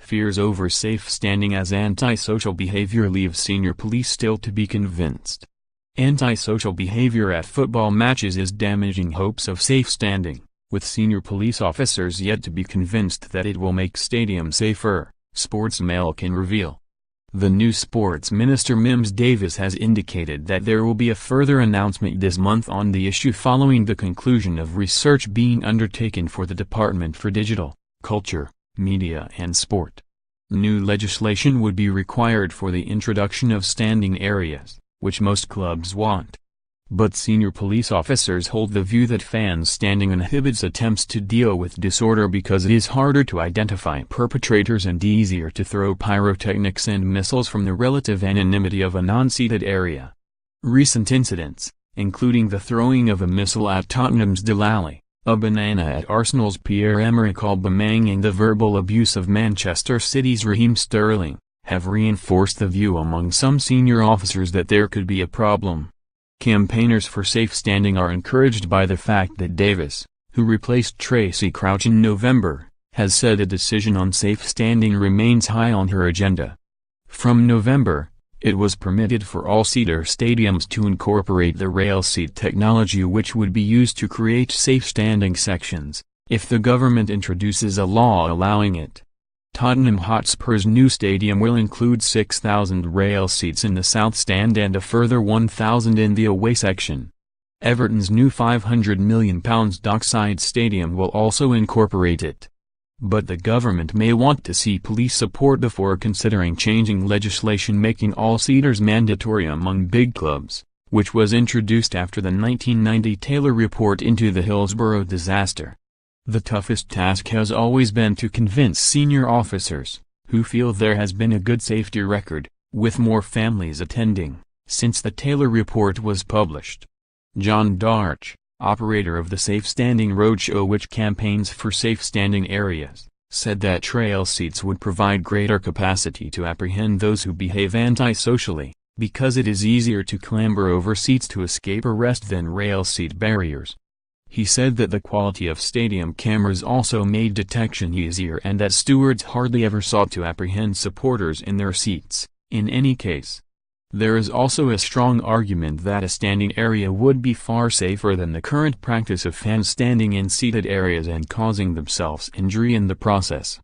Fears over safe standing as antisocial behavior leave senior police still to be convinced. Antisocial behavior at football matches is damaging hopes of safe standing, with senior police officers yet to be convinced that it will make stadiums safer, Sportsmail can reveal. The new Sports Minister Mims Davies has indicated that there will be a further announcement this month on the issue following the conclusion of research being undertaken for the Department for Digital, Culture, Media and Sport. New legislation would be required for the introduction of standing areas, which most clubs want. But senior police officers hold the view that fans standing inhibits attempts to deal with disorder because it is harder to identify perpetrators and easier to throw pyrotechnics and missiles from the relative anonymity of a non-seated area. Recent incidents, including the throwing of a missile at Tottenham's Dele, a banana at Arsenal's Pierre-Emerick Aubameyang and the verbal abuse of Manchester City's Raheem, have reinforced the view among some senior officers that there could be a problem. Campaigners for safe standing are encouraged by the fact that Davies, who replaced Tracy Crouch in November, has said a decision on safe standing remains high on her agenda. From November, it was permitted for all-seater stadiums to incorporate the rail seat technology which would be used to create safe standing sections, if the government introduces a law allowing it. Tottenham Hotspur's new stadium will include 6,000 rail seats in the south stand and a further 1,000 in the away section. Everton's new £500 million dockside stadium will also incorporate it. But the government may want to see police support before considering changing legislation making all-seaters mandatory among big clubs, which was introduced after the 1990 Taylor report into the Hillsborough disaster. The toughest task has always been to convince senior officers, who feel there has been a good safety record, with more families attending, since the Taylor report was published. John Darch, operator of the Safe Standing Roadshow which campaigns for safe standing areas, said that trail seats would provide greater capacity to apprehend those who behave antisocially, because it is easier to clamber over seats to escape arrest than rail seat barriers. He said that the quality of stadium cameras also made detection easier and that stewards hardly ever sought to apprehend supporters in their seats, in any case. There is also a strong argument that a standing area would be far safer than the current practice of fans standing in seated areas and causing themselves injury in the process.